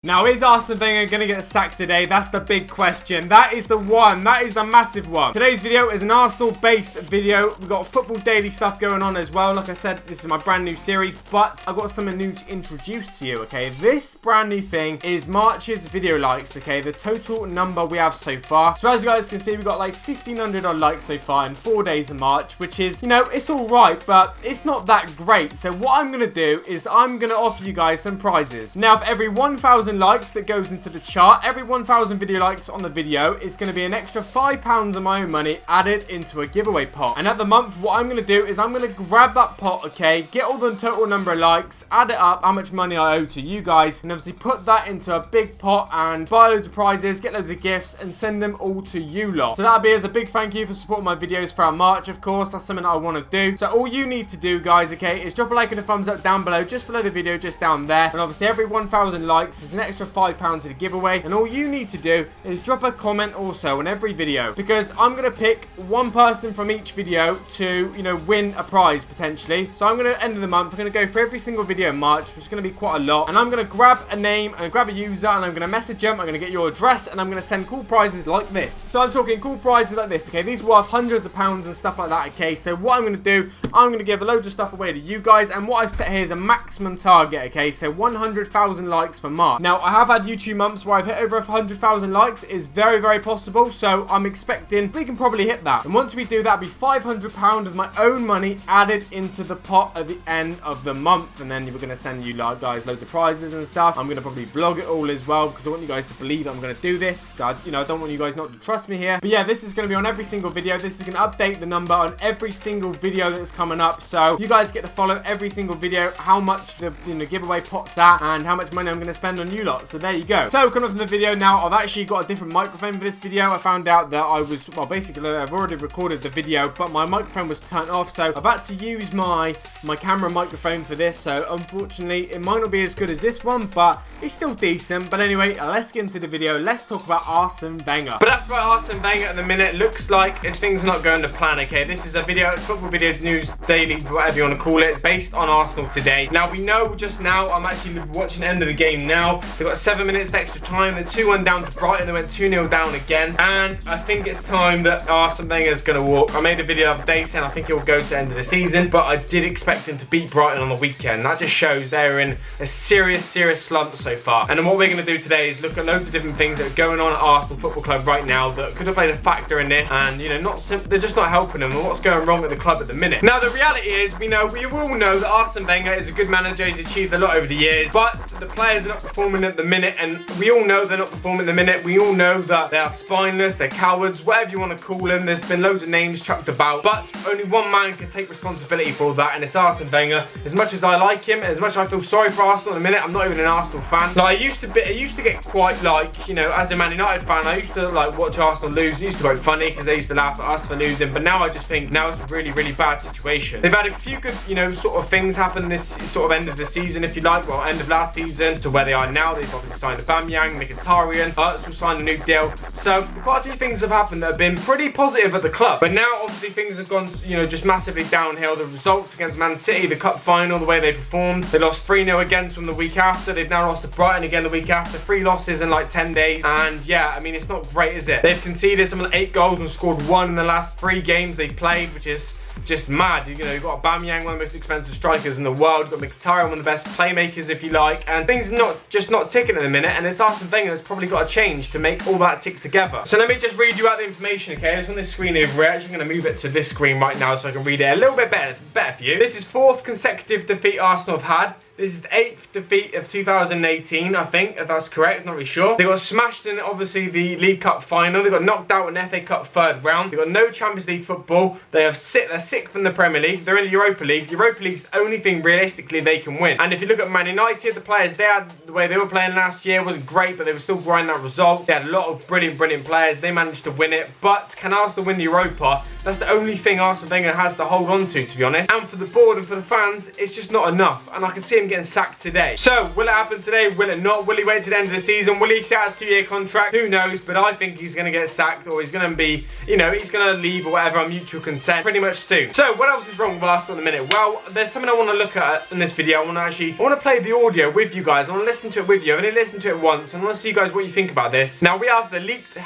Now, is Arsene Wenger going to get sacked today? That's the big question. That is the one. That is the massive one. Today's video is an Arsenal-based video. We've got football daily stuff going on as well. Like I said, this is my brand new series, but I've got something new to introduce to you, okay? This brand new thing is March's video likes, okay? The total number we have so far. So as you guys can see, we've got like 1,500 odd likes so far in 4 days of March, which is, you know, it's all right, but it's not that great. So what I'm going to do is I'm going to offer you guys some prizes. Now, for every 1,000 likes that goes into the chart, every 1,000 video likes on the video is going to be an extra £5 of my own money added into a giveaway pot. And at the month, what I'm going to do is I'm going to grab that pot, okay, get all the total number of likes, add it up, how much money I owe to you guys, and obviously put that into a big pot and buy loads of prizes, get loads of gifts, and send them all to you lot. So that'll be as a big thank you for supporting my videos throughout March, of course. That's something that I want to do. So all you need to do, guys, okay, is drop a like and a thumbs up down below, just below the video, just down there. And obviously every 1,000 likes is an extra £5 to the giveaway. And all you need to do is drop a comment also on every video, because I'm going to pick one person from each video to, you know, win a prize potentially. So I'm going to end of the month, I'm going to go for every single video in March, which is going to be quite a lot. And I'm going to grab a name and grab a user, and I'm going to message them. I'm going to get your address, and I'm going to send cool prizes like this. So I'm talking cool prizes like this, okay? These are worth hundreds of pounds and stuff like that, okay? So what I'm going to do, I'm going to give loads of stuff away to you guys, and what I've set here is a maximum target, okay? So 100,000 likes for March. Now, I have had YouTube months where I've hit over 100,000 likes. It's very, very possible, so I'm expecting we can probably hit that. And once we do that, it'll be £500 of my own money added into the pot at the end of the month. And then we're going to send you guys loads of prizes and stuff. I'm going to probably vlog it all as well, because I want you guys to believe I'm going to do this. You know, I don't want you guys not to trust me here. But yeah, this is going to be on every single video. This is going to update the number on every single video that's coming up. So you guys get to follow every single video, how much the giveaway pot's at, and how much money I'm going to spend on you lot. So there you go. So coming up in the video now, I've actually got a different microphone for this video. I found out that basically I've already recorded the video, but my microphone was turned off, so I've had to use my camera microphone for this. So unfortunately, it might not be as good as this one, but it's still decent. But anyway, let's get into the video. Let's talk about Arsene Wenger. But that's right, Arsene Wenger at the minute looks like things are not going to plan, okay? This is a video, football video news daily, whatever you want to call it, based on Arsenal today. Now, we know just now, I'm actually watching the end of the game now. They've got 7 minutes of extra time. They're 2-1 down to Brighton. They went 2-0 down again. And I think it's time that Arsene Wenger is going to walk. I made a video the other day saying I think he'll go to the end of the season, but I did expect him to beat Brighton on the weekend. That just shows they're in a serious slump so far. And then what we're going to do today is look at loads of different things that are going on at Arsenal Football Club right now that could have played a factor in this. And, you know, they're just not helping them, and what's going wrong at the club at the minute. Now, the reality is, we all know that Arsene Wenger is a good manager. He's achieved a lot over the years, but the players are not performing at the minute, and we all know they're not performing at the minute. We all know that they are spineless, they're cowards, whatever you want to call them. There's been loads of names chucked about, but only one man can take responsibility for all that, and it's Arsene Wenger. As much as I like him, as much as I feel sorry for Arsenal at the minute, I'm not even an Arsenal fan. Like, I used to get quite, like, you know, as a Man United fan, I used to like watch Arsenal lose. It used to be funny because they used to laugh at us for losing, but now I just think now it's a really, really bad situation. They've had a few good, you know, sort of things happen this sort of end of the season, if you like, well, end of last season to where they are now. They've obviously signed Bellerin, Mkhitaryan, will sign a new deal. So quite a few things have happened that have been pretty positive at the club. But now obviously things have gone, you know, just massively downhill. The results against Man City, the cup final, the way they performed. They lost 3-0 against them the week after. They've now lost to Brighton again the week after. 3 losses in like 10 days. And yeah, I mean, it's not great, is it? They've conceded some 8 goals and scored 1 in the last 3 games they played, which is just mad. You know, you've got Aubameyang, one of the most expensive strikers in the world. You've got Mkhitaryan, one of the best playmakers, if you like. And things are not ticking at the minute. And it's Arsene Wenger that's probably got to change to make all that tick together. So let me just read you out the information, okay? It's on this screen over here. Actually, I'm going to move it to this screen right now so I can read it a little bit better for you. This is 4th consecutive defeat Arsenal have had. This is the 8th defeat of 2018, I think, if that's correct. Not really sure. They got smashed in, obviously, the League Cup final. They got knocked out in the FA Cup 3rd round. They got no Champions League football. They're 6th from the Premier League. They're in the Europa League. The Europa League's the only thing, realistically, they can win. And if you look at Man United, the players they had, the way they were playing last year wasn't great, but they were still grinding that result. They had a lot of brilliant players. They managed to win it. But can Arsenal win the Europa? That's the only thing Arsene Wenger has to hold on to be honest. And for the board and for the fans, it's just not enough. And I can see him getting sacked today. So, will it happen today? Will it not? Will he wait to the end of the season? Will he set a 2-year contract? Who knows? But I think he's going to get sacked, or he's going to be, you know, he's going to leave or whatever on mutual consent pretty much soon. So, what else is wrong with Arsenal in a minute? Well, there's something I want to look at in this video. I want to play the audio with you guys. I want to listen to it with you. I've only listened to it once. I want to see you guys what you think about this. Now, we have the leaked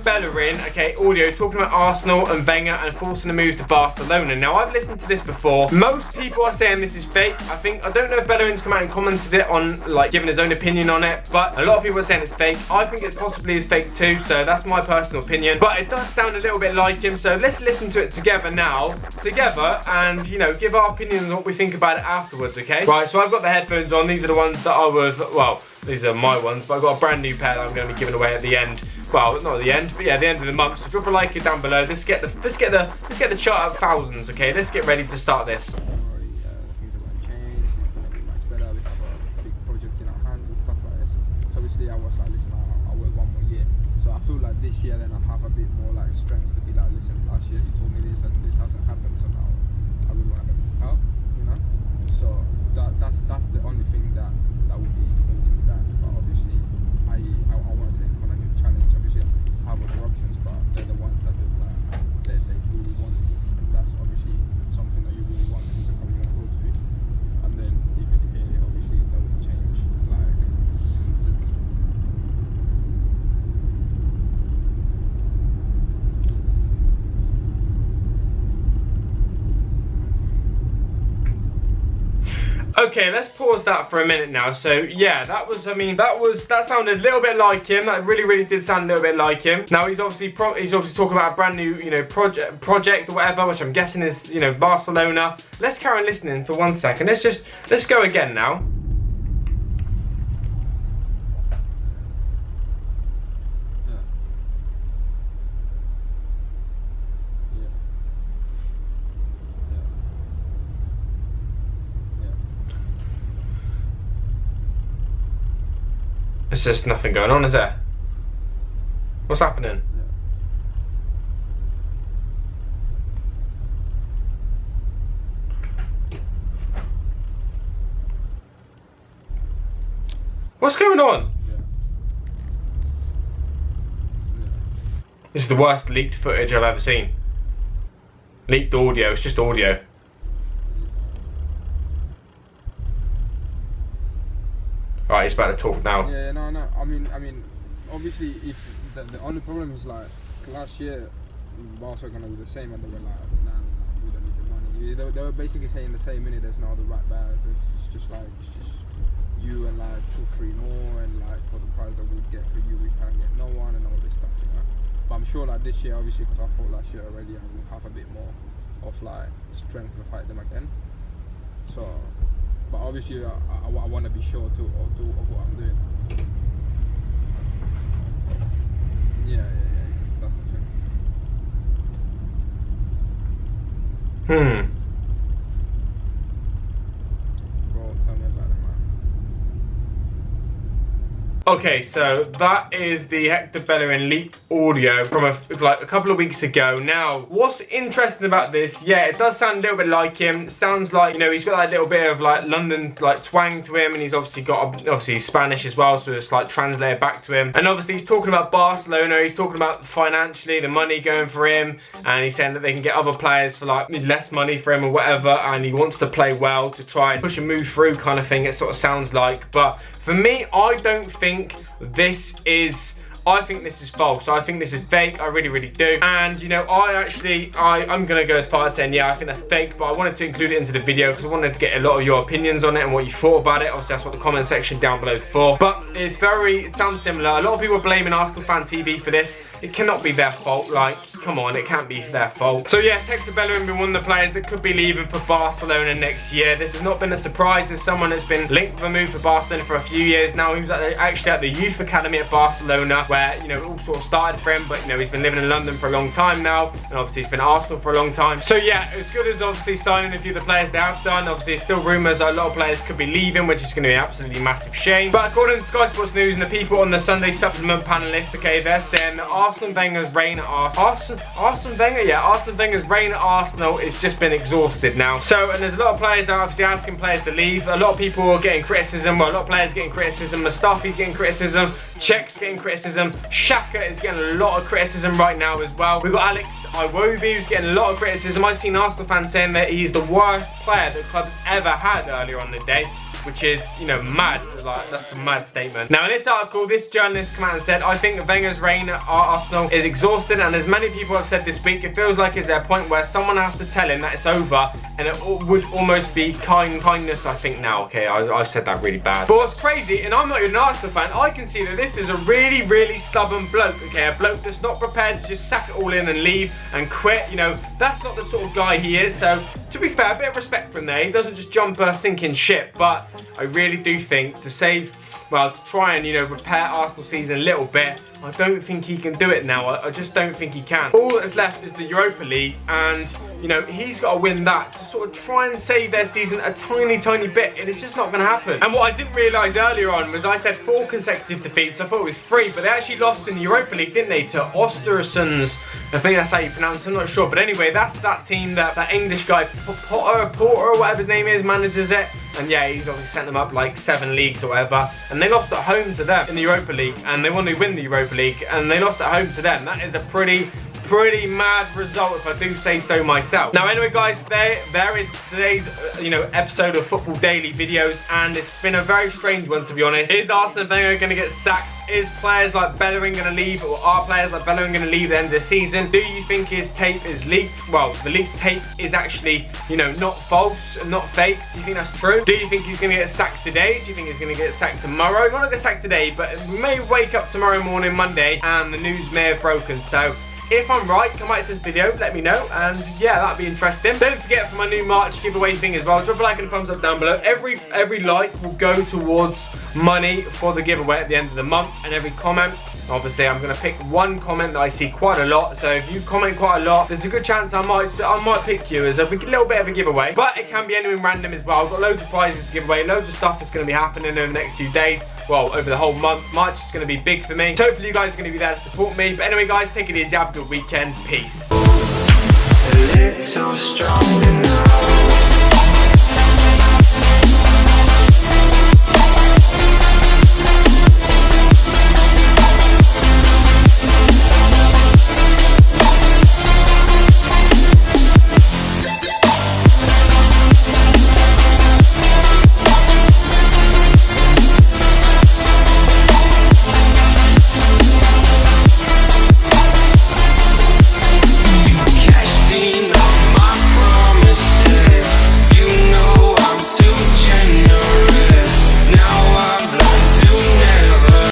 Bellerin, okay, audio talking about Arsenal and Wenger and forcing a move to Barcelona. Now, I've listened to this before. Most people are saying this is fake. I don't know if Bellerin's come out and commented it on, like, giving his own opinion on it, but a lot of people are saying it's fake. I think it possibly is fake too, so that's my personal opinion. But it does sound a little bit like him, so let's listen to it together, and, you know, give our opinions on what we think about it afterwards, okay? Right, so I've got the headphones on. These are the ones that I was, well, these are my ones, but I've got a brand new pair that I'm going to be giving away at the end. Well, not at the end, but yeah, the end of the month. So drop a like down below. Let's get the chart at thousands, okay? Let's get ready to start this. Things are going to change. It's going to be much better. We have a big project in our hands and stuff like this. So obviously, I was like, listen, I'll wait one more year. So I feel like this year, then I have a bit more like strength to be like, listen, last year you told me this and this hasn't happened, so now I really want to get the fuck out, you know. So that's the only thing that would be holding me back. But obviously, I want to take on a new challenge. Obviously, I have other options, but they're the ones that they really want me. And that's obviously something that you really want and you probably want to go to. And then even here, obviously, it doesn't change. Like, Okay, let's pause that for a minute now. So yeah, that sounded a little bit like him. That really did sound a little bit like him. Now he's obviously talking about a brand new, you know, project or whatever, which I'm guessing is, you know, Barcelona. Let's carry on listening for 1 second. Let's go again now. There's just nothing going on, is there? What's happening? yeah. What's going on? Yeah. This is the worst leaked footage I've ever seen. Leaked audio, it's just audio. Alright, he's about to talk now. Yeah, no. I mean, obviously, if the only problem is like last year, Barca are gonna do the same, and they were like, nah, we don't need the money. They were basically saying the same minute. There's no other right back. It's just you and like 2-3 more, and like for the price that we get for you, we can't get no one and all this stuff, you know. But I'm sure like this year, obviously, because I fought last year already, I will have a bit more of like strength to fight them again. So. But obviously, I want to be sure to do what I'm doing. Yeah. That's the thing. Bro, tell me about it, man. Okay, so that is the Bellerin leaked audio from a couple of weeks ago. Now, what's interesting about this? Yeah, it does sound a little bit like him. It sounds like, you know, he's got that little bit of like London like twang to him, and he's obviously got Spanish as well, so it's like translated back to him. And obviously he's talking about Barcelona. He's talking about financially the money going for him, and he's saying that they can get other players for like less money for him or whatever, and he wants to play well to try and push and move through kind of thing. It sort of sounds like, but for me, I don't think this is. I think this is false. I think this is fake. I really do. And you know, I'm gonna go as far as saying, yeah, I think that's fake. But I wanted to include it into the video because I wanted to get a lot of your opinions on it and what you thought about it. Obviously, that's what the comment section down below is for. But it sounds similar. A lot of people are blaming Arsenal Fan TV for this. It cannot be their fault. Like, come on, it can't be their fault. So yeah, Bellerin been one of the players that could be leaving for Barcelona next year. This has not been a surprise. There's someone that's been linked with a move to Barcelona for a few years now. He was actually at the youth academy at Barcelona, where, you know, it all sort of started for him. But you know, he's been living in London for a long time now, and obviously he's been at Arsenal for a long time. So yeah, as good as obviously signing a few of the players they have done, obviously it's still rumours that a lot of players could be leaving, which is going to be an absolutely massive shame. But according to Sky Sports News and the people on the Sunday supplement panel list, okay, they're saying that Arsene Wenger's reign at Arsenal Arsene Wenger, yeah, Arsene Wenger's reign at Arsenal has just been exhausted now. So, and there's a lot of players that are obviously asking players to leave. A lot of people are getting criticism. Well, a lot of players getting criticism. Mustafi's getting criticism. Czech's getting criticism. Xhaka is getting a lot of criticism right now as well. We've got Alex Iwobi who's getting a lot of criticism. I've seen Arsenal fans saying that he's the worst player that the club's ever had earlier on the day, which is, you know, mad. Like, that's a mad statement. Now, in this article, this journalist came out and said, I think Wenger's reign at Arsenal is exhausted, and as many people have said this week, it feels like it's at a point where someone has to tell him that it's over, and it would almost be kindness, I think, now. Okay, I said that really bad. But what's crazy, and I'm not even an Arsenal fan, I can see that this is a really, really stubborn bloke, okay? A bloke that's not prepared to just sack it all in and leave and quit. You know, that's not the sort of guy he is. So, to be fair, a bit of respect from there. He doesn't just jump a sinking ship, but I really do think to save, well, to try and, you know, repair Arsenal season a little bit, I don't think he can do it now. I just don't think he can. All that's left is the Europa League, and, you know, he's got to win that to sort of try and save their season a tiny, tiny bit, and it's just not going to happen. And what I didn't realise earlier on was I said 4 consecutive defeats. I thought it was 3, but they actually lost in the Europa League, didn't they, to Östersunds. I think that's how you pronounce it, I'm not sure. But anyway, that's that team that English guy, Porter, or whatever his name is, manages it. And yeah, he's obviously sent them up like 7 leagues or whatever. And they lost at home to them in the Europa League. And they wanted to win the Europa League. And they lost at home to them. That is a pretty mad result, if I do say so myself. Now anyway guys, there is today's episode of Football Daily videos, and it's been a very strange one, to be honest. Is Arsene Wenger going to get sacked? Is players like Bellerin going to leave, or are players like Bellerin going to leave at the end of the season? Do you think his tape is leaked? Well, the leaked tape is actually, you know, not false and not fake. Do you think that's true? Do you think he's going to get sacked today? Do you think he's going to get sacked tomorrow? He might not get sacked today, but we may wake up tomorrow morning, Monday, and the news may have broken. So if I'm right, come back to this video, let me know, and yeah, that'd be interesting. Don't forget for my new March giveaway thing as well, drop a like and a thumbs up down below. Every like will go towards money for the giveaway at the end of the month, and every comment, obviously I'm going to pick one comment that I see quite a lot, so if you comment quite a lot, there's a good chance I might pick you as a little bit of a giveaway, but it can be anything random as well. I've got loads of prizes to give away, loads of stuff that's going to be happening over the next few days. Well, over the whole month. March is going to be big for me. So hopefully you guys are going to be there to support me. But anyway guys, take it easy, have a good weekend. Peace.